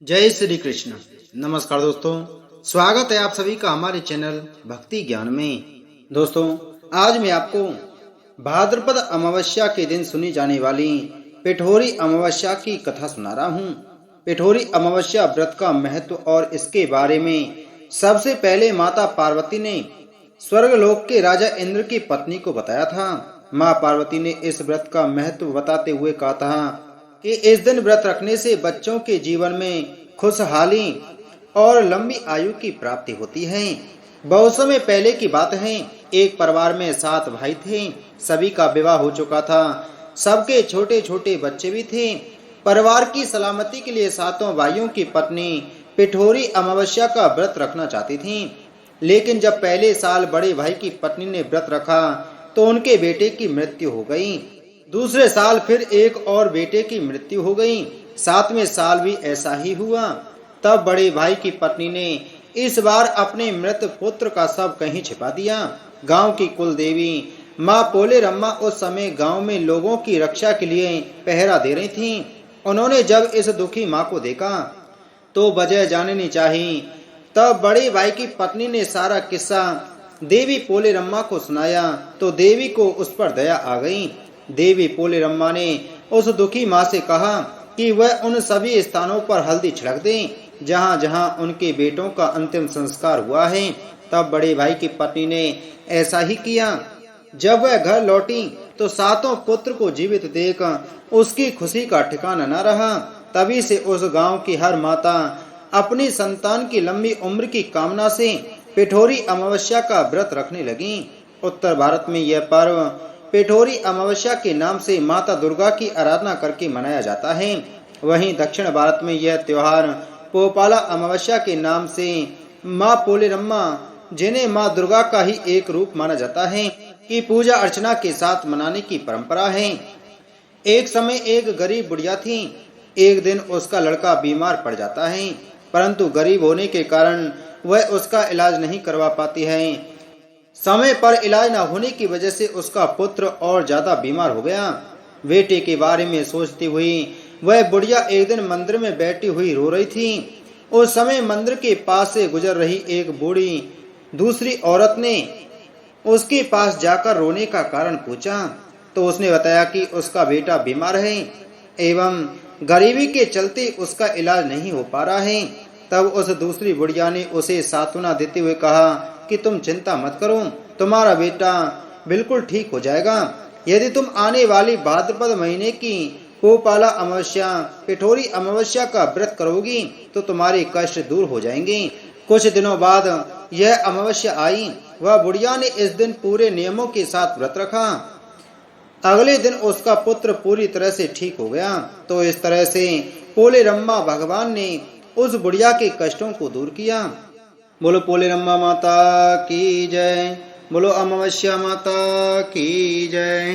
जय श्री कृष्ण। नमस्कार दोस्तों, स्वागत है आप सभी का हमारे चैनल भक्ति ज्ञान में। दोस्तों, आज मैं आपको भाद्रपद अमावस्या के दिन सुनी जाने वाली पिठोरी अमावस्या की कथा सुना रहा हूँ। पिठोरी अमावस्या व्रत का महत्व और इसके बारे में सबसे पहले माता पार्वती ने स्वर्गलोक के राजा इंद्र की पत्नी को बताया था। माँ पार्वती ने इस व्रत का महत्व बताते हुए कहा था कि इस दिन व्रत रखने से बच्चों के जीवन में खुशहाली और लंबी आयु की प्राप्ति होती है। बहुत समय पहले की बात है, एक परिवार में 7 भाई थे। सभी का विवाह हो चुका था, सबके छोटे छोटे बच्चे भी थे। परिवार की सलामती के लिए 7 भाइयों की पत्नी पिठोरी अमावस्या का व्रत रखना चाहती थी। लेकिन जब पहले साल बड़े भाई की पत्नी ने व्रत रखा तो उनके बेटे की मृत्यु हो गई। दूसरे साल फिर एक और बेटे की मृत्यु हो गई। 7वें साल भी ऐसा ही हुआ। तब बड़े भाई की पत्नी ने इस बार अपने मृत पुत्र का शव कहीं छिपा दिया। गांव की कुल देवी माँ पोलेरम्मा उस समय गांव में लोगों की रक्षा के लिए पहरा दे रही थीं। उन्होंने जब इस दुखी माँ को देखा तो वजह जाननी चाहिए। तब बड़े भाई की पत्नी ने सारा किस्सा देवी पोलेरम्मा को सुनाया तो देवी को उस पर दया आ गई। देवी पोलेरम्मा ने उस दुखी माँ से कहा कि वह उन सभी स्थानों पर हल्दी छिड़क दें जहाँ जहाँ उनके बेटों का अंतिम संस्कार हुआ है। तब बड़े भाई की पत्नी ने ऐसा ही किया। जब वह घर लौटी तो 7 पुत्र को जीवित देख उसकी खुशी का ठिकाना न रहा। तभी से उस गांव की हर माता अपनी संतान की लंबी उम्र की कामना से पिठोरी अमावस्या का व्रत रखने लगी। उत्तर भारत में यह पर्व पिठोरी अमावस्या के नाम से माता दुर्गा की आराधना करके मनाया जाता है। वहीं दक्षिण भारत में यह त्योहार पोपाला अमावस्या के नाम से माँ पोलेरम्मा, जिन्हें माँ दुर्गा का ही एक रूप माना जाता है, की पूजा अर्चना के साथ मनाने की परंपरा है। एक समय एक गरीब बुढ़िया थी। एक दिन उसका लड़का बीमार पड़ जाता है, परंतु गरीब होने के कारण वह उसका इलाज नहीं करवा पाती है। समय पर इलाज न होने की वजह से उसका पुत्र और ज्यादा बीमार हो गया। बेटे के बारे में सोचती हुई वह बुढ़िया एक दिन मंदिर में बैठी हुई रो रही थी। उस समय मंदिर के पास से गुजर रही एक बूढ़ी दूसरी औरत ने उसके पास जाकर रोने का कारण पूछा तो उसने बताया कि उसका बेटा बीमार है एवं गरीबी के चलते उसका इलाज नहीं हो पा रहा है। तब उस दूसरी बुढ़िया ने उसे सांत्वना देते हुए कहा कि तुम चिंता मत करो, तुम्हारा बेटा बिल्कुल ठीक हो जाएगा। यदि तुम आने वाली भाद्रपद महीने की पोपाला अमावस्या पिठोरी अमावस्या का व्रत करोगी तो तुम्हारे कष्ट दूर हो जाएंगे। कुछ दिनों बाद यह अमावस्या आई। वह बुढ़िया ने इस दिन पूरे नियमों के साथ व्रत रखा। अगले दिन उसका पुत्र पूरी तरह से ठीक हो गया। तो इस तरह से पोलेरम्मा भगवान ने उस बुढ़िया के कष्टों को दूर किया। बोलो पोलेरम्मा माता की जय। बोलो अमावस्या माता की जय।